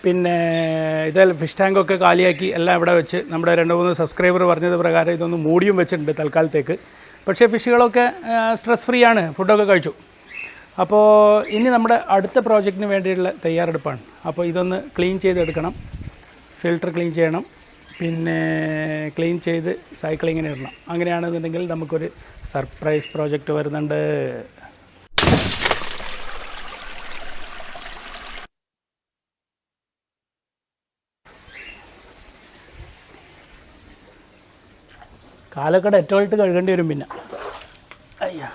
പിന്നെ ഇതെല്ലാം ഫിഷ് ടാങ്കൊക്കെ കാലിയാക്കി എല്ലാം ഇവിടെ വെച്ച് നമ്മുടെ 2-3 സബ്സ്ക്രൈബർ പറഞ്ഞത് പ്രകാരം ഇതൊന്ന് മൂടിയും വെച്ചിട്ടുണ്ട് തൽക്കാലത്തേക്ക്. പക്ഷേ ഫിഷുകളൊക്കെ സ്ട്രെസ് ഫ്രീ ആണ്, ഫുഡൊക്കെ കഴിച്ചു. അപ്പോൾ ഇനി നമ്മുടെ അടുത്ത പ്രോജക്റ്റിന് വേണ്ടിയുള്ള തയ്യാറെടുപ്പാണ്. അപ്പോൾ ഇതൊന്ന് ക്ലീൻ ചെയ്തെടുക്കണം, ഫിൽട്ടർ ക്ലീൻ ചെയ്യണം, പിന്നെ ക്ലീൻ ചെയ്ത് സൈക്ലിങ്ങിന് ഇടണം. അങ്ങനെയാണെന്നുണ്ടെങ്കിൽ നമുക്കൊരു സർപ്രൈസ് പ്രോജക്റ്റ് വരുന്നുണ്ട്. കാലൊക്കെ ഡെറ്റോളിട്ട് കഴുകേണ്ടി വരും. പിന്നെ അയ്യാ,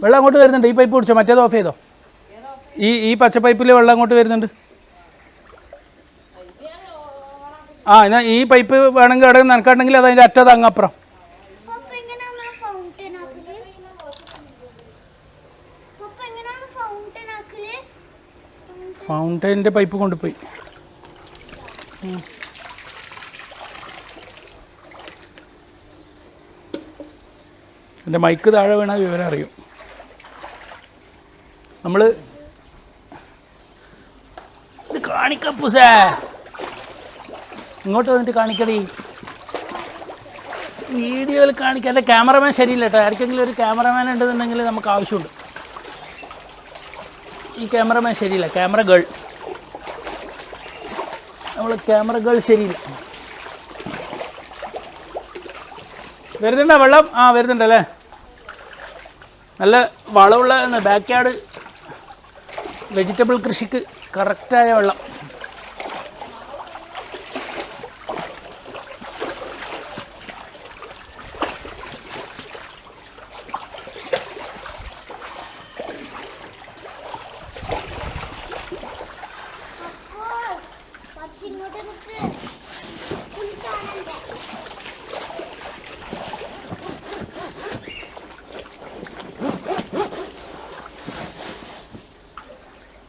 വെള്ളം അങ്ങോട്ട് വരുന്നുണ്ട്. ഈ പൈപ്പ് പിടിച്ചോ, മറ്റേത് ഓഫ് ചെയ്തോ. ഈ പച്ച പൈപ്പിൽ വെള്ളം അങ്ങോട്ട് വരുന്നുണ്ട്. എന്നാൽ ഈ പൈപ്പ് വേണമെങ്കിൽ അവിടെ നനക്കാണ്ടെങ്കിൽ അത് അതിൻ്റെ അറ്റത് അങ്ങപ്പുറം. ഫൗണ്ടൈൻ്റെ പൈപ്പ് കൊണ്ടുപോയി. എൻ്റെ മൈക്ക് താഴെ വീണാൽ വിവരം അറിയും. നമ്മൾ ഇത് കാണിക്കപ്പൂസേ, ഇങ്ങോട്ട് വന്നിട്ട് കാണിക്കടി. വീഡിയോയിൽ കാണിക്കാൻ എൻ്റെ ക്യാമറമാൻ ശരിയില്ല കേട്ടോ. ആർക്കെങ്കിലും ഒരു ക്യാമറമാൻ ഉണ്ടെന്നുണ്ടെങ്കിൽ നമുക്ക് ആവശ്യമുണ്ട്. ഈ ക്യാമറമാൻ ശരിയില്ല, ക്യാമറ ഗേൾ. നമ്മൾ ക്യാമറ ഗേൾ ശരിയില്ല. വരുന്നുണ്ടോ വെള്ളം? വരുന്നുണ്ടല്ലേ. നല്ല വളമുള്ള ബാക്ക് യാർഡ് വെജിറ്റബിൾ കൃഷിക്ക് കറക്റ്റായ വെള്ളം.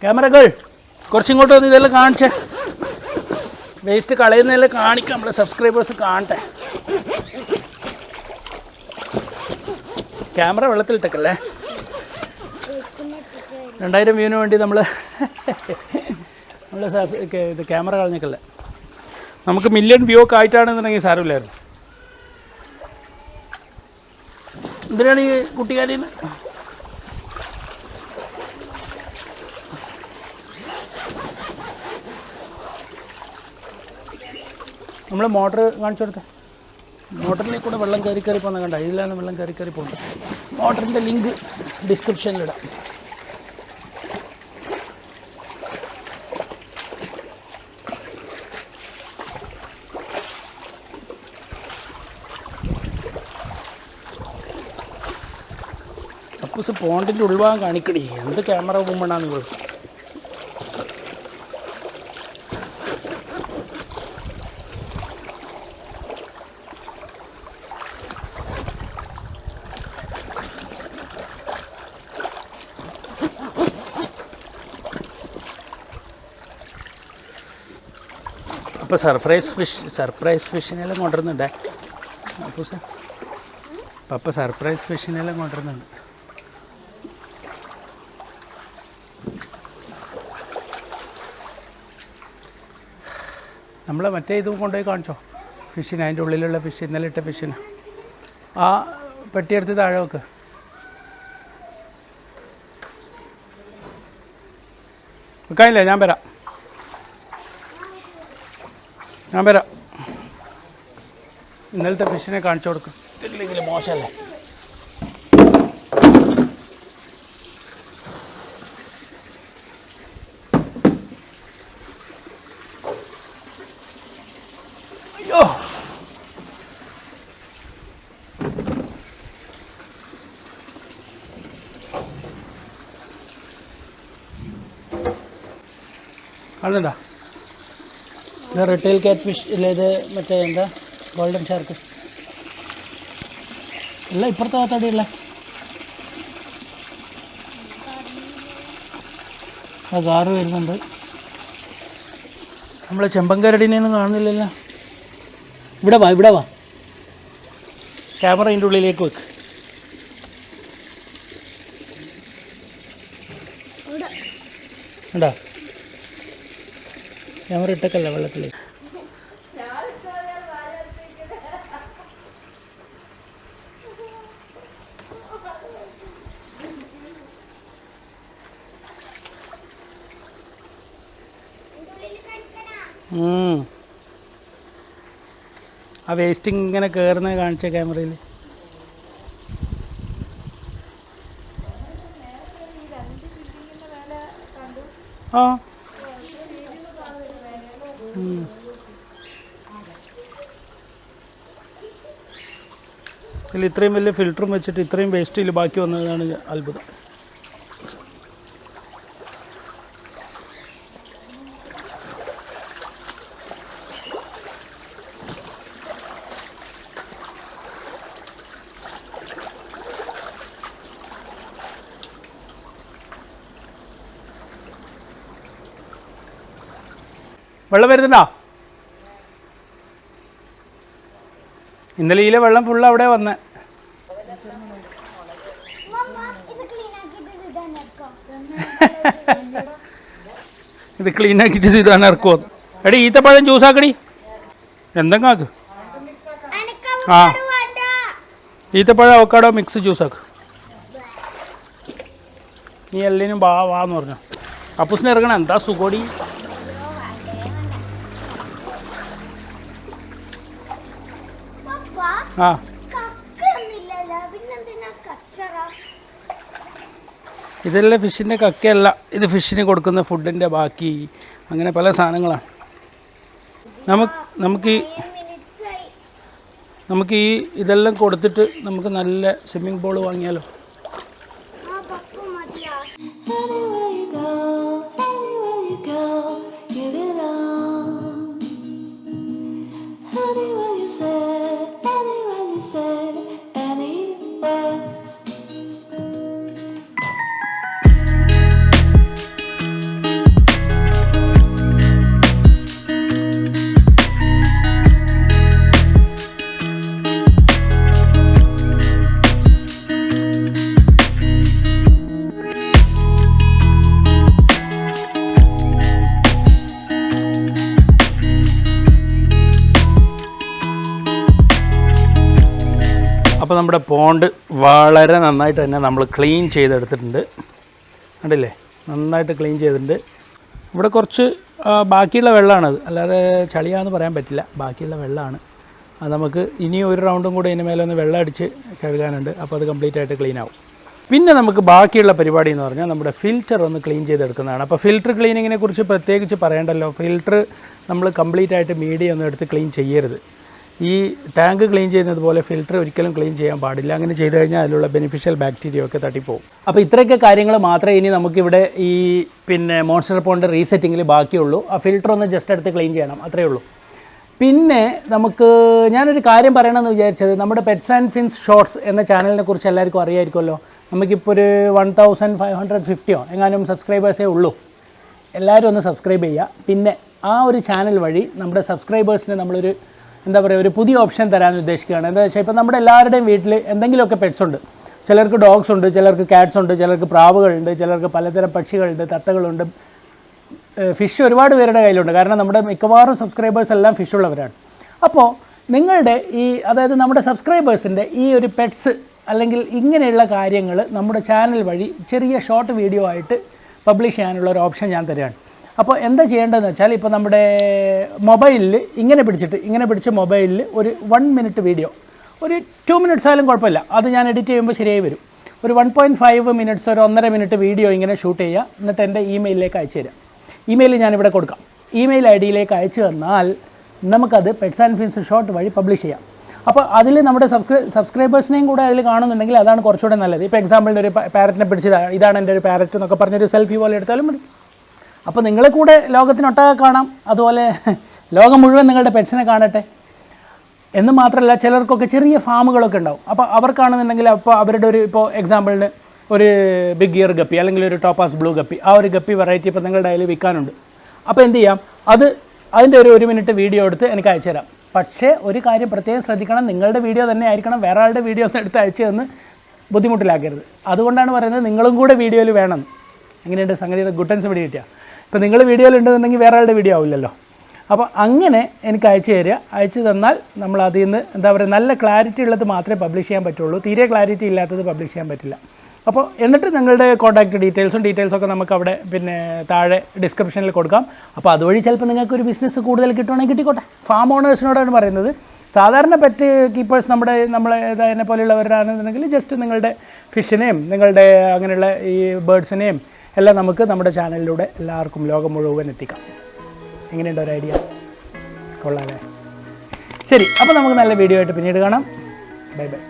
ക്യാമറകൾ കുറച്ചിങ്ങോട്ട് വന്ന് ഇതെല്ലാം കാണിച്ചേ. വേസ്റ്റ് കളയുന്നതെല്ലാം കാണിക്കാം, നമ്മളെ സബ്സ്ക്രൈബേഴ്സ് കാണട്ടെ. ക്യാമറ വെള്ളത്തിലിട്ടേക്കല്ലേ. 2000 വ്യൂവിന് വേണ്ടി നമ്മൾ ഇത് ക്യാമറ കളഞ്ഞേക്കല്ലേ. നമുക്ക് 1 മില്യൺ വ്യൂ ഒക്കെ ആയിട്ടാണെന്നുണ്ടെങ്കിൽ സാരമില്ലായിരുന്നു. എന്തിനാണ് ഈ കുട്ടിക്കാരിന്ന്? നമ്മൾ മോട്ടർ കാണിച്ചു കൊടുത്തേ. മോട്ടറിലേക്ക് കൂടെ വെള്ളം കയറി പോകുന്ന കണ്ട, ഇതിലാണ് വെള്ളം കയറി പോകുന്നത്. മോട്ടറിൻ്റെ ലിങ്ക് ഡിസ്ക്രിപ്ഷനിലിടാം. അപ്പൂസ് പോണ്ടിൻ്റെ ഉൾഭാഗം കാണിക്കടി. എന്ത് ക്യാമറ പോകുമ്പോഴാണ് നിങ്ങൾ? അപ്പോൾ സർപ്രൈസ് ഫിഷിനെല്ലാം കൊണ്ടുവരുന്നുണ്ടേ അപ്പൂസ. പപ്പ സർപ്രൈസ് ഫിഷിനെല്ലാം കൊണ്ടുവരുന്നുണ്ട്. നമ്മൾ മറ്റേ ഇത് കൊണ്ടുപോയി കാണിച്ചോ ഫിഷിന്, അതിൻ്റെ ഉള്ളിലുള്ള ഫിഷ്, ഇന്നലെ ഇട്ട ഫിഷിന്. ആ പെട്ടിയെടുത്ത് താഴെ വെക്ക്. വെക്കാനില്ലേ? ഞാൻ വരാം. ഇന്നലത്തെ ഫിഷിനെ കാണിച്ചു കൊടുക്കും. ഇതില്ലെങ്കിൽ മോശമല്ലേ. അയ്യോ, കാണുന്നുണ്ടോ? ഇത് റിട്ടൈൽ ക്യാറ്റ് ഫിഷ് ഇല്ല, ഇത് മറ്റേ എന്താ ഗോൾഡൻ ഷാർക്ക് എല്ലാം ഇപ്പുറത്തെ ഭാഗത്തടിയുള്ള ആ കാറ് വരുന്നുണ്ട്. നമ്മളെ ചെമ്പൻകരടിനെയൊന്നും കാണുന്നില്ലല്ലോ. ഇവിടെ വാ ക്യാമറ ഇതിൻ്റെ ഉള്ളിലേക്ക് വെക്ക്. ഉണ്ടാ ക്യാമറ ഇട്ടൊക്കെയല്ല വെള്ളത്തിൽ. ആ വേസ്റ്റ് ഇങ്ങനെ കയറുന്നത് കാണിച്ച ക്യാമറയിൽ. ആ ഇതിൽ ഇത്രയും വലിയ ഫിൽറ്ററും വെച്ചിട്ട് ഇത്രയും വേസ്റ്റിൽ ബാക്കി വന്നതാണ് അത്ഭുതം. വെള്ളം വരുന്നുണ്ടോ? ഇന്നലെ ഇതിലെ വെള്ളം ഫുള്ള് അവിടെ വന്നേ. ഇത് ക്ലീൻ ആക്കിയിട്ട് ഇതാണ് ഇറക്കുമോ? എടി ഈത്തപ്പഴം ജ്യൂസാക്കടി, എന്തെങ്കിലും ആക്ക്. ആ ഈത്തപ്പഴം അവക്കാടോ മിക്സ് ജ്യൂസാക്ക്. നീ എല്ലാവരും വാന്ന് പറഞ്ഞു. അപ്പൂസിനെ ഇറങ്ങണം. എന്താ സുഖോടി. ആ ഇതെല്ലാം ഫിഷിൻ്റെ കക്കയല്ല, ഇത് ഫിഷിന് കൊടുക്കുന്ന ഫുഡിൻ്റെ ബാക്കി, അങ്ങനെ പല സാധനങ്ങളാണ്. നമുക്ക് ഈ ഇതെല്ലാം കൊടുത്തിട്ട് നമുക്ക് നല്ല സ്വിമ്മിംഗ് പൂൾ വാങ്ങിയാലോ? അപ്പോൾ നമ്മുടെ പോണ്ട് വളരെ നന്നായിട്ട് തന്നെ നമ്മൾ ക്ലീൻ ചെയ്തെടുത്തിട്ടുണ്ട്. കണ്ടില്ലേ, നന്നായിട്ട് ക്ലീൻ ചെയ്തിട്ടുണ്ട്. ഇവിടെ കുറച്ച് ബാക്കിയുള്ള വെള്ളമാണത്, അല്ലാതെ ചളിയാണെന്ന് പറയാൻ പറ്റില്ല. ബാക്കിയുള്ള വെള്ളമാണ്. അത് നമുക്ക് ഇനി ഒരു റൗണ്ടും കൂടെ ഇതിന് മേലെ ഒന്ന് വെള്ളം അടിച്ച് കഴുകാനുണ്ട്. അപ്പോൾ അത് കംപ്ലീറ്റ് ആയിട്ട് ക്ലീൻ ആവും. പിന്നെ നമുക്ക് ബാക്കിയുള്ള പരിപാടി എന്ന് പറഞ്ഞാൽ നമ്മുടെ ഫിൽറ്റർ ഒന്ന് ക്ലീൻ ചെയ്തെടുക്കുന്നതാണ്. അപ്പോൾ ഫിൽറ്റർ ക്ലീനിങ്ങിനെ കുറിച്ച് പ്രത്യേകിച്ച് പറയണ്ടല്ലോ. ഫിൽറ്റർ നമ്മൾ കംപ്ലീറ്റ് ആയിട്ട് മീഡിയ ഒന്നും എടുത്ത് ക്ലീൻ ചെയ്യരുത്. ഈ ടാങ്ക് ക്ലീൻ ചെയ്യുന്നത് പോലെ ഫിൽറ്റർ ഒരിക്കലും ക്ലീൻ ചെയ്യാൻ പാടില്ല. അങ്ങനെ ചെയ്ത് കഴിഞ്ഞാൽ അതിലുള്ള ബെനിഫിഷ്യൽ ബാക്ടീരിയ ഒക്കെ തട്ടിപ്പോവും. അപ്പോൾ ഇത്രയൊക്കെ കാര്യങ്ങൾ മാത്രമേ ഇനി നമുക്കിവിടെ ഈ മോൺസ്റ്റർ പോണ്ട് റീസെറ്റിങ്ങിൽ ബാക്കിയുള്ളൂ. ആ ഫിൽറ്റർ ഒന്ന് ജസ്റ്റ് എടുത്ത് ക്ലീൻ ചെയ്യണം, അത്രയേ ഉള്ളൂ. പിന്നെ ഞാനൊരു കാര്യം പറയണമെന്ന് വിചാരിച്ചത്, നമ്മുടെ പെറ്റ്സ് ആൻഡ് ഫിൻസ് ഷോർട്സ് എന്ന ചാനലിനെ കുറിച്ച് എല്ലാവർക്കും അറിയാമായിരിക്കുമല്ലോ. നമുക്കിപ്പോൾ ഒരു 1550 എങ്ങാനും സബ്സ്ക്രൈബേഴ്സേ ഉള്ളൂ. എല്ലാവരും ഒന്ന് സബ്സ്ക്രൈബ് ചെയ്യുക. പിന്നെ ആ ഒരു ചാനൽ വഴി നമ്മുടെ സബ്സ്ക്രൈബേഴ്സിന് നമ്മളൊരു ഒരു പുതിയ ഓപ്ഷൻ തരാൻ ഉദ്ദേശിക്കുകയാണ്. എന്താ വെച്ചാൽ ഇപ്പോൾ നമ്മുടെ എല്ലാവരുടെയും വീട്ടിൽ എന്തെങ്കിലുമൊക്കെ പെറ്റ്സ് ഉണ്ട്. ചിലർക്ക് ഡോഗ്സ് ഉണ്ട്, ചിലർക്ക് കാറ്റ്സ് ഉണ്ട്, ചിലർക്ക് പ്രാവുകളുണ്ട്, ചിലർക്ക് പലതരം പക്ഷികളുണ്ട്, തത്തകളുണ്ട്, ഫിഷ് ഒരുപാട് പേരുടെ കയ്യിലുണ്ട്. കാരണം നമ്മുടെ മിക്കവാറും സബ്സ്ക്രൈബേഴ്സ് എല്ലാം ഫിഷ് ഉള്ളവരാണ്. അപ്പോൾ നിങ്ങളുടെ അതായത് നമ്മുടെ സബ്സ്ക്രൈബേഴ്സിൻ്റെ ഈ ഒരു പെറ്റ്സ് അല്ലെങ്കിൽ ഇങ്ങനെയുള്ള കാര്യങ്ങൾ നമ്മുടെ ചാനൽ വഴി ചെറിയ ഷോർട്ട് വീഡിയോ ആയിട്ട് പബ്ലിഷ് ചെയ്യാനുള്ള ഒരു ഓപ്ഷൻ ഞാൻ തരികയാണ്. അപ്പോൾ എന്താ ചെയ്യേണ്ടതെന്ന് വെച്ചാൽ, ഇപ്പോൾ നമ്മുടെ മൊബൈലിൽ ഇങ്ങനെ പിടിച്ച് മൊബൈലിൽ ഒരു 1 മിനിറ്റ് വീഡിയോ, ഒരു 2 മിനിറ്റ്സ് ആയാലും കുഴപ്പമില്ല, അത് ഞാൻ എഡിറ്റ് ചെയ്യുമ്പോൾ ശരിയായി വരും. ഒരു 1.5 മിനിറ്റ്സ്, ഒരു 1.5 മിനിറ്റ് വീഡിയോ ഇങ്ങനെ ഷൂട്ട് ചെയ്യുക. എന്നിട്ട് എൻ്റെ ഇമെയിലിലേക്ക് അയച്ചു തരാം. ഇമെയിൽ ഞാനിവിടെ കൊടുക്കാം. ഇമെയിൽ ID യിലേക്ക് അയച്ചു തന്നാൽ നമുക്കത് പെറ്റ്സ് ആൻഡ് ഫിൻസ് ഷോർട്ട് വഴി പബ്ലിഷ് ചെയ്യാം. അപ്പോൾ അതിൽ നമ്മുടെ സബ്സ്ക്രൈബേഴ്സിനെയും കൂടെ അതിൽ കാണുന്നുണ്ടെങ്കിൽ അതാണ് കുറച്ചുകൂടെ നല്ലത്. ഇപ്പോൾ എക്സാമ്പിളിന് ഒരു പാരറ്റിനെ പിടിച്ചതാണ്, ഇതാണ് എൻ്റെ ഒരു പാരറ്റ് എന്നൊക്കെ പറഞ്ഞൊരു സെൽഫി പോലെ എടുത്താലും മതി. അപ്പോൾ നിങ്ങളെ കൂടെ ലോകത്തിനൊട്ടാകെ കാണാം. അതുപോലെ ലോകം മുഴുവൻ നിങ്ങളുടെ പെറ്റ്സിനെ കാണട്ടെ എന്ന് മാത്രമല്ല, ചിലർക്കൊക്കെ ചെറിയ ഫാമുകളൊക്കെ ഉണ്ടാവും. അപ്പോൾ അവർക്കാണെന്നുണ്ടെങ്കിൽ അപ്പോൾ അവരുടെ ഇപ്പോൾ എക്സാമ്പിളിന് ഒരു ബിഗ് ഇയർ ഗപ്പി അല്ലെങ്കിൽ ഒരു ടോപ്പാസ് ബ്ലൂ ഗപ്പി, ആ ഒരു ഗപ്പി വെറൈറ്റി ഇപ്പോൾ നിങ്ങളുടെ കയ്യിൽ വിൽക്കാനുണ്ട്. അപ്പോൾ എന്ത് ചെയ്യാം, അതിൻ്റെ ഒരു 1 മിനിറ്റ് വീഡിയോ എടുത്ത് എനിക്ക് അയച്ചു തരാം. പക്ഷേ ഒരു കാര്യം പ്രത്യേകം ശ്രദ്ധിക്കണം, നിങ്ങളുടെ വീഡിയോ തന്നെ ആയിരിക്കണം. വേറെ ആളുടെ വീഡിയോ ഒന്ന് എടുത്ത് അയച്ചു തന്ന് ബുദ്ധിമുട്ടിലാക്കരുത്. അതുകൊണ്ടാണ് പറയുന്നത് നിങ്ങളും കൂടെ വീഡിയോയിൽ വേണം. എങ്ങനെയുണ്ട് സംഗതിയുടെ ഗുട്ടൻസ് പിടി കിട്ടിയ. ഇപ്പോൾ നിങ്ങൾ വീഡിയോയിലുണ്ടെന്നുണ്ടെങ്കിൽ വേറെ ആളുടെ വീഡിയോ ആവില്ലല്ലോ. അപ്പോൾ അങ്ങനെ എനിക്ക് അയച്ചു തരിക. അയച്ചു തന്നാൽ നമ്മൾ അതിൽ നിന്ന് എന്താ പറയുക, നല്ല ക്ലാരിറ്റി ഉള്ളത് മാത്രമേ പബ്ലിഷ് ചെയ്യാൻ പറ്റുള്ളൂ. തീരെ ക്ലാരിറ്റി ഇല്ലാത്തത് പബ്ലിഷ് ചെയ്യാൻ പറ്റില്ല. അപ്പോൾ എന്നിട്ട് നിങ്ങളുടെ കോൺടാക്റ്റ് ഡീറ്റെയിൽസൊക്കെ നമുക്ക് അവിടെ പിന്നെ താഴെ ഡിസ്ക്രിപ്ഷനിൽ കൊടുക്കാം. അപ്പോൾ അതുവഴി ചിലപ്പോൾ നിങ്ങൾക്കൊരു ബിസിനസ് കൂടുതൽ കിട്ടുവാണെങ്കിൽ കിട്ടിക്കോട്ടെ. ഫാം ഓണേഴ്സിനോടാണ് പറയുന്നത്. സാധാരണ പെറ്റ് കീപ്പേഴ്സ് നമ്മളെ എന്നെ പോലെയുള്ളവരാണെന്നുണ്ടെങ്കിൽ ജസ്റ്റ് നിങ്ങളുടെ ഫിഷിനെയും നിങ്ങളുടെ അങ്ങനെയുള്ള ഈ ബേർഡ്സിനെയും എല്ലാം നമുക്ക് നമ്മുടെ ചാനലിലൂടെ എല്ലാവർക്കും ലോകം മുഴുവൻ എത്തിക്കാം. എങ്ങനെയുണ്ട് ഒരു ഐഡിയ? കൊള്ളാമല്ലേ? ശരി, അപ്പോൾ നമുക്ക് നല്ല വീഡിയോ ആയിട്ട് പിന്നീട് കാണാം. Bye bye.